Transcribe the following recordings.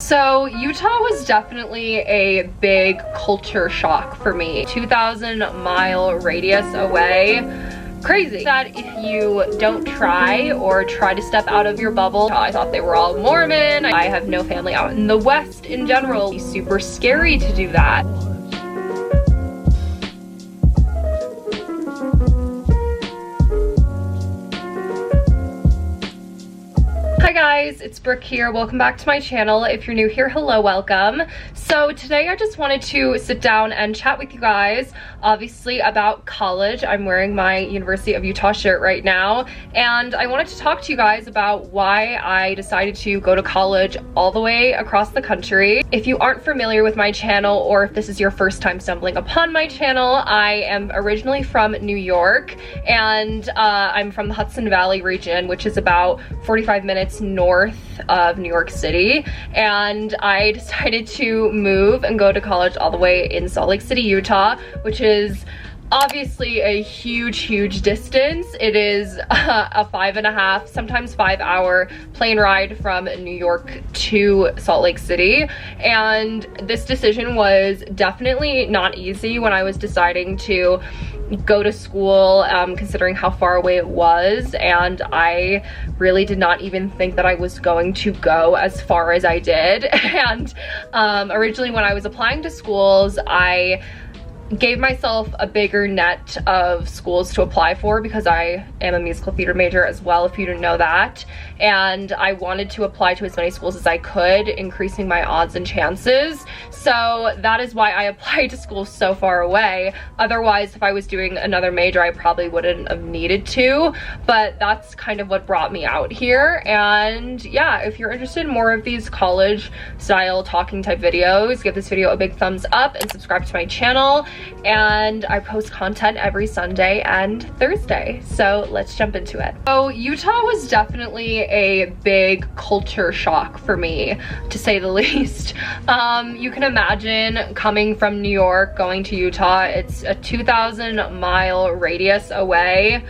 So Utah was definitely a big culture shock for me. 2,000-mile radius away. Crazy that if you don't try or try to step out of your bubble. I thought they were all Mormon. I have no family out in the West in general. It's super scary to do that. Hi guys, it's Brooke here. Welcome back to my channel. If you're new here, hello, welcome. So today I just wanted to sit down and chat with you guys, obviously about college. I'm wearing my University of Utah shirt right now, and I wanted to talk to you guys about why I decided to go to college all the way across the country. If you aren't familiar with my channel, or if this is your first time stumbling upon my channel, I am originally from New York, and I'm from the Hudson Valley region, which is about 45 minutes north of New York City, and I decided to move and go to college all the way in Salt Lake City, Utah, which is obviously a huge distance. It is a 5.5, sometimes 5-hour plane ride from New York to Salt Lake City, and this decision was definitely not easy when I was deciding to go to school, considering how far away it was, and I really did not even think that I was going to go as far as I did. And originally when I was applying to schools, I gave myself a bigger net of schools to apply for because I am a musical theater major as well, if you didn't know that, and I wanted to apply to as many schools as I could, increasing my odds and chances. So that is why I applied to schools so far away. Otherwise, if I was doing another major, I probably wouldn't have needed to, but that's kind of what brought me out here. And yeah, if you're interested in more of these college style talking type videos, give this video a big thumbs up and subscribe to my channel. And I post content every Sunday and Thursday, so let's jump into it. So Utah was definitely a big culture shock for me, to say the least. You can imagine coming from New York, going to Utah. It's a 2,000-mile radius away.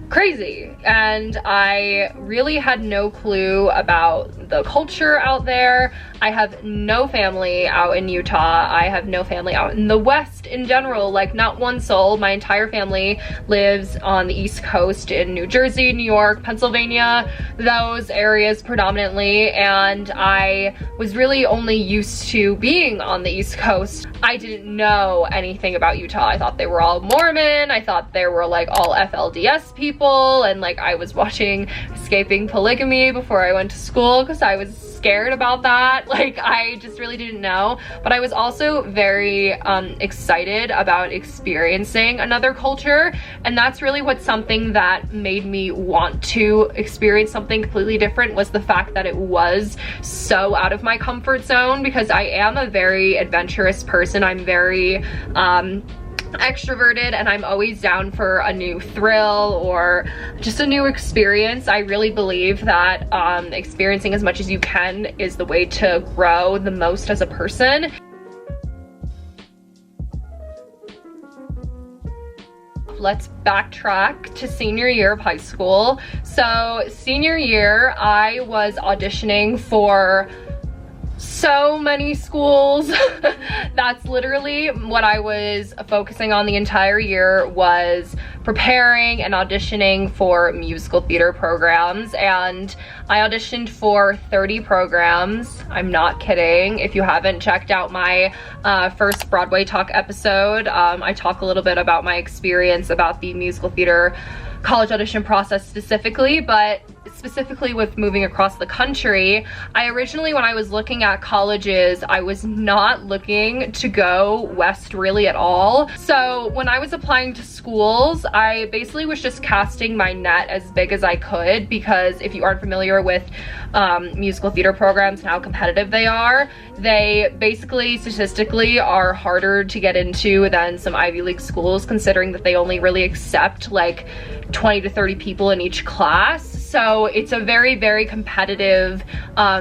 Crazy. And I really had no clue about the culture out there. I have no family out in Utah. I have no family out in the West in general, like not one soul. My entire family lives on the East Coast in New Jersey, New York, Pennsylvania, those areas predominantly, and I was really only used to being on the East Coast. I didn't know anything about Utah. I thought they were all Mormon. I thought they were like all FLDS people, and like I was watching Escaping Polygamy before I went to school because I was scared about that. Like I just really didn't know, but I was also very excited about experiencing another culture, and that's really what something that made me want to experience something completely different was the fact that it was so out of my comfort zone, because I am a very adventurous person. I'm very extroverted, and I'm always down for a new thrill or just a new experience. I really believe that experiencing as much as you can is the way to grow the most as a person. Let's backtrack to senior year of high school. So senior year, I was auditioning for so many schools. That's literally what I was focusing on the entire year, was preparing and auditioning for musical theater programs, and I auditioned for 30 programs. I'm not kidding. If you haven't checked out my first Broadway Talk episode, I talk a little bit about my experience about the musical theater college audition process specifically, but specifically with moving across the country. I originally, when I was looking at colleges, I was not looking to go west really at all. So when I was applying to schools, I basically was just casting my net as big as I could, because if you aren't familiar with musical theater programs and how competitive they are, they basically statistically are harder to get into than some Ivy League schools, considering that they only really accept like 20 to 30 people in each class. so it's a very, very competitive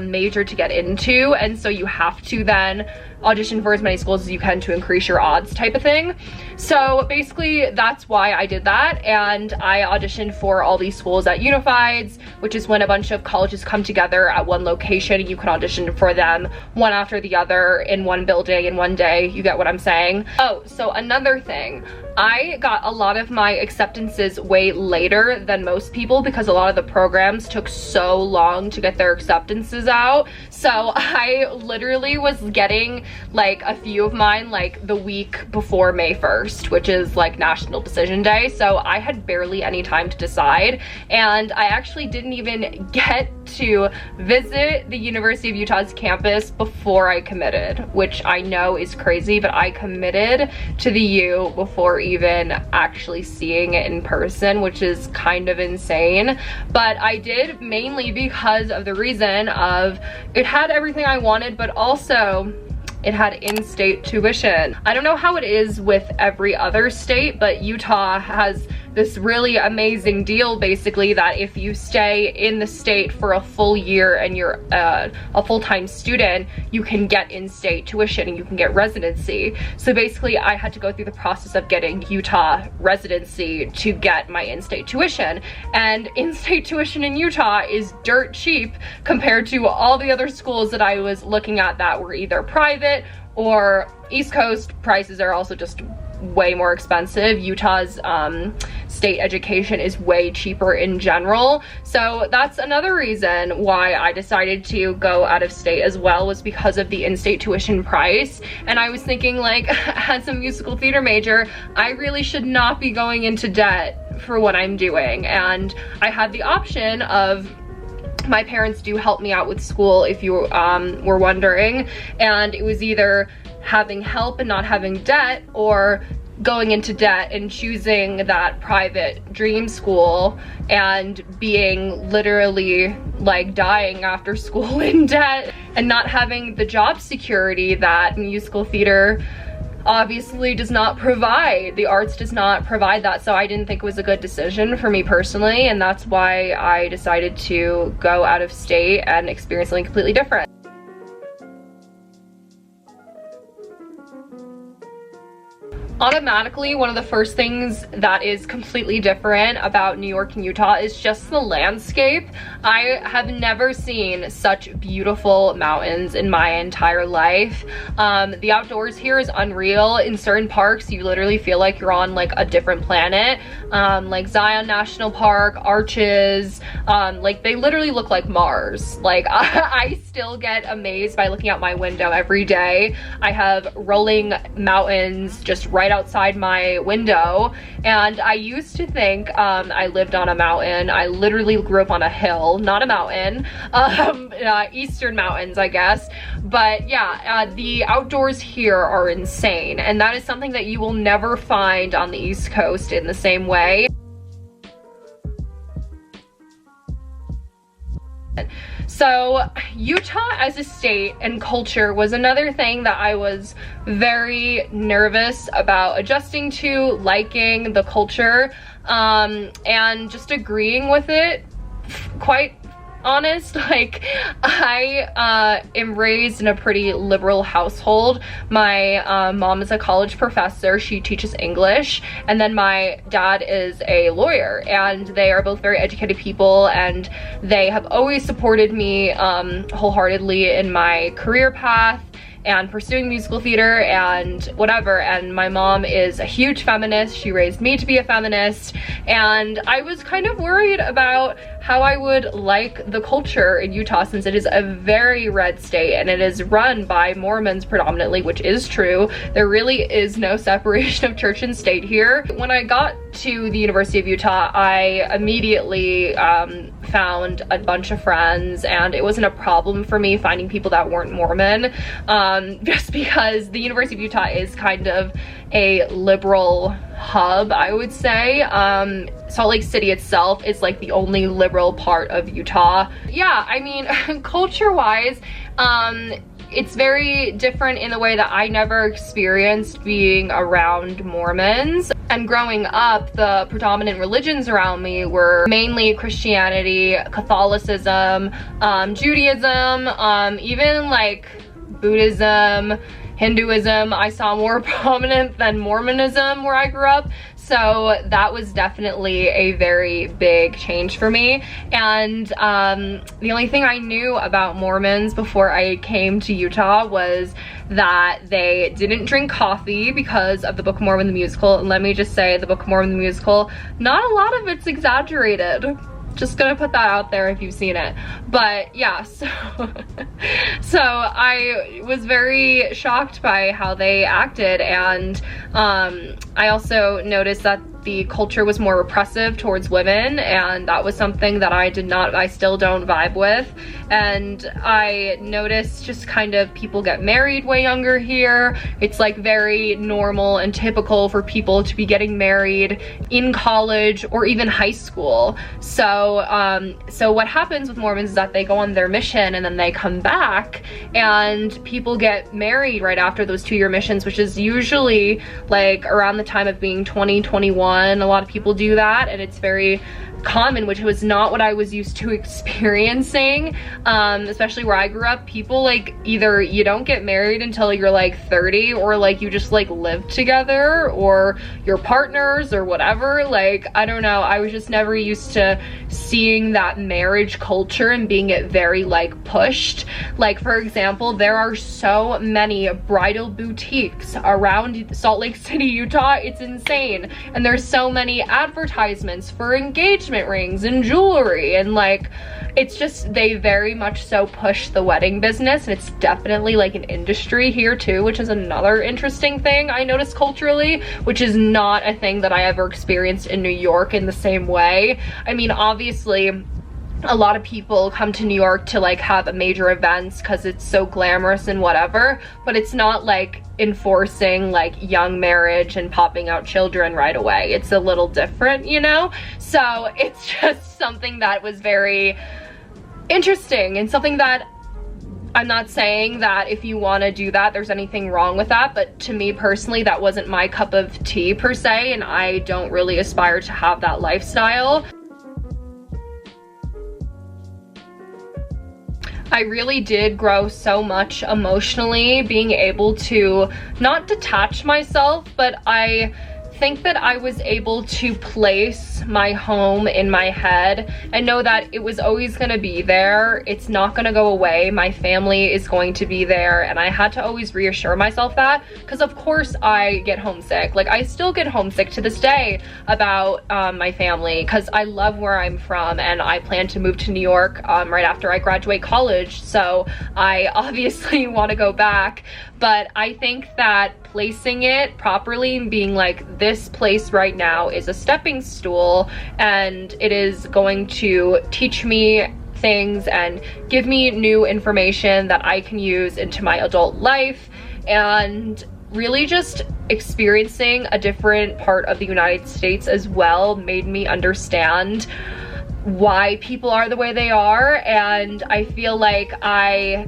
major to get into, and so you have to then audition for as many schools as you can to increase your odds type of thing. So basically that's why I did that, and I auditioned for all these schools at Unifieds, which is when a bunch of colleges come together at one location and you can audition for them one after the other in one building in one day. You get what I'm saying? Oh, so another thing, I got a lot of my acceptances way later than most people because a lot of the programs took so long to get their acceptances out. So I literally was getting like a few of mine like the week before May 1st, which is like National Decision Day. So I had barely any time to decide, and I actually didn't even get to visit the University of Utah's campus before I committed, which I know is crazy, but I committed to the U before even actually seeing it in person, which is kind of insane. But I did mainly because of the reason of it had everything I wanted, but also it had in-state tuition. I don't know how it is with every other state, but Utah has this really amazing deal basically that if you stay in the state for a full year and you're a full-time student, you can get in-state tuition and you can get residency. So basically I had to go through the process of getting Utah residency to get my in-state tuition, and in-state tuition in Utah is dirt cheap compared to all the other schools that I was looking at that were either private or East Coast. Prices are also just way more expensive. Utah's state education is way cheaper in general. So that's another reason why I decided to go out of state as well, was because of the in-state tuition price. And I was thinking, like, as a musical theater major, I really should not be going into debt for what I'm doing. And I had the option of, my parents do help me out with school if you were wondering, and it was either having help and not having debt, or going into debt and choosing that private dream school and being literally like dying after school in debt and not having the job security that musical theater obviously does not provide. The arts does not provide that. So I didn't think it was a good decision for me personally, and that's why I decided to go out of state and experience something completely different. Automatically, one of the first things that is completely different about New York and Utah is just the landscape. I have never seen such beautiful mountains in my entire life. The outdoors here is unreal. In certain parks, you literally feel like you're on like a different planet. Like Zion National Park, Arches, like they literally look like Mars. Like I still get amazed by looking out my window every day. I have rolling mountains just right outside my window, and I used to think I lived on a mountain. I literally grew up on a hill, not a mountain. Eastern mountains, I guess. But yeah, the outdoors here are insane, and that is something that you will never find on the East Coast in the same way. So Utah as a state and culture was another thing that I was very nervous about adjusting to, liking the culture, and just agreeing with it, quite honest. Like, I am raised in a pretty liberal household. My mom is a college professor. She teaches English, and then my dad is a lawyer, and they are both very educated people, and they have always supported me wholeheartedly in my career path and pursuing musical theater and whatever. And my mom is a huge feminist. She raised me to be a feminist, and I was kind of worried about how I would like the culture in Utah, since it is a very red state and it is run by Mormons predominantly, which is true. There really is no separation of church and state here. When I got to the University of Utah, I immediately found a bunch of friends, and it wasn't a problem for me finding people that weren't Mormon, just because the University of Utah is kind of a liberal hub, I would say. Salt Lake City itself is like the only liberal part of Utah. Yeah, I mean, culture-wise, it's very different in the way that I never experienced being around Mormons. And growing up, the predominant religions around me were mainly Christianity, Catholicism, Judaism, even like Buddhism, Hinduism. I saw more prominent than Mormonism where I grew up. So that was definitely a very big change for me. And the only thing I knew about Mormons before I came to Utah was that they didn't drink coffee because of the Book of Mormon the musical. And let me just say, the Book of Mormon the musical, not a lot of it's exaggerated. Just gonna put that out there if you've seen it. But yeah, so I was very shocked by how they acted. And I also noticed that the culture was more repressive towards women, and that was something that I still don't vibe with. And I noticed just kind of people get married way younger here. It's like very normal and typical for people to be getting married in college or even high school. So what happens with Mormons is that they go on their mission and then they come back, and people get married right after those 2-year missions, which is usually like around the time of being 20, 21. A lot of people do that, and it's very common, which was not what I was used to experiencing, especially where I grew up. People like either you don't get married until you're like 30, or like you just like live together, or you're partners or whatever. Like, I don't know, I was just never used to seeing that marriage culture and being it very like pushed. Like, for example, there are so many bridal boutiques around Salt Lake City, Utah. It's insane. And there's so many advertisements for engagement rings and jewelry, and like, it's just, they very much so push the wedding business. And it's definitely like an industry here too, which is another interesting thing I noticed culturally, which is not a thing that I ever experienced in New York in the same way. I mean, obviously a lot of people come to New York to like have major events because it's so glamorous and whatever, but it's not like enforcing like young marriage and popping out children right away. It's a little different, you know? So it's just something that was very interesting, and something that I'm not saying that if you want to do that there's anything wrong with that, but to me personally that wasn't my cup of tea per se, and I don't really aspire to have that lifestyle. I really did grow so much emotionally, being able to not detach myself, but I think that I was able to place my home in my head and know that it was always gonna be there. It's not gonna go away. My family is going to be there, and I had to always reassure myself that, because of course I get homesick. Like, I still get homesick to this day about my family, because I love where I'm from, and I plan to move to New York right after I graduate college, so I obviously want to go back. But I think that placing it properly and being like, this place right now is a stepping stool, and it is going to teach me things and give me new information that I can use into my adult life, and really just experiencing a different part of the United States as well made me understand why people are the way they are. And I feel like I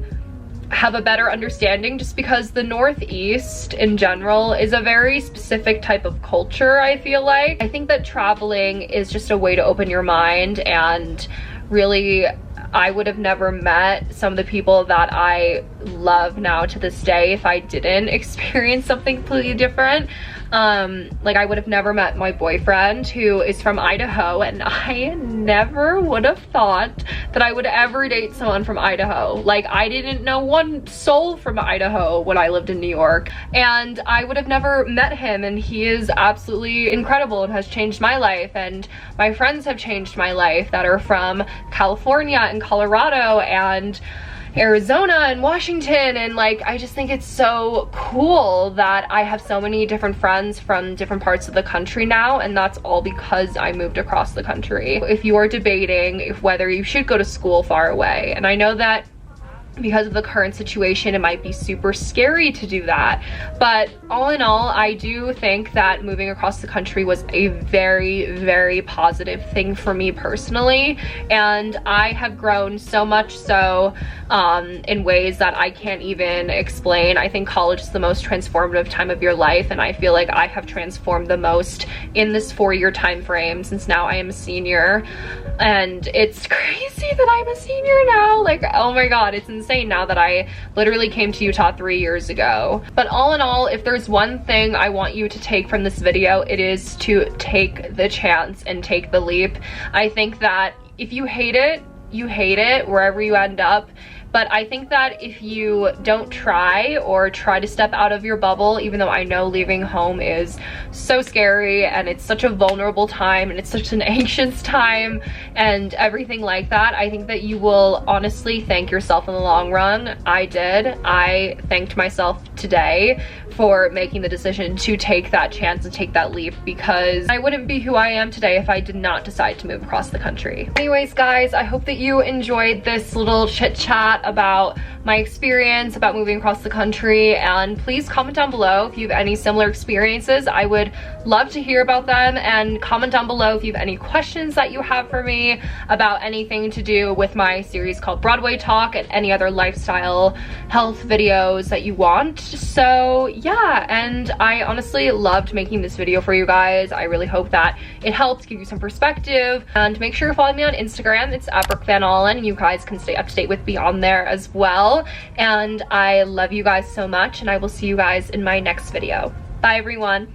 have a better understanding, just because the Northeast in general is a very specific type of culture, I feel like. I think that traveling is just a way to open your mind, and really I would have never met some of the people that I love now to this day if I didn't experience something completely different. Like, I would have never met my boyfriend, who is from Idaho, and I never would have thought that I would ever date someone from Idaho. Like, I didn't know one soul from Idaho when I lived in New York, and I would have never met him, and he is absolutely incredible and has changed my life, and my friends have changed my life that are from California and Colorado and Arizona and Washington. And like, I just think it's so cool that I have so many different friends from different parts of the country now, and that's all because I moved across the country. If you are debating whether you should go to school far away, and I know that because of the current situation, it might be super scary to do that. But all in all, I do think that moving across the country was a very, very positive thing for me personally. And I have grown so much so in ways that I can't even explain. I think college is the most transformative time of your life, and I feel like I have transformed the most in this 4-year time frame, since now I am a senior. And it's crazy that I'm a senior now. Like, oh my god, it's insane now that I literally came to Utah 3 years ago. But all in all, if there's one thing I want you to take from this video, it is to take the chance and take the leap. I think that if you hate it, you hate it wherever you end up. But I think that if you don't try or try to step out of your bubble, even though I know leaving home is so scary and it's such a vulnerable time and it's such an anxious time and everything like that, I think that you will honestly thank yourself in the long run. I did. I thanked myself today for making the decision to take that chance and take that leap, because I wouldn't be who I am today if I did not decide to move across the country. Anyways, guys, I hope that you enjoyed this little chit chat about my experience about moving across the country, and please comment down below if you have any similar experiences. I would love to hear about them, and comment down below if you have any questions that you have for me about anything to do with my series called Broadway Talk, and any other lifestyle health videos that you want. So yeah, and I honestly loved making this video for you guys. I really hope that it helped give you some perspective, and make sure to follow me on Instagram. It's @BrookeVanAllen, and you guys can stay up to date with me on there as well. And I love you guys so much, and I will see you guys in my next video. Bye everyone.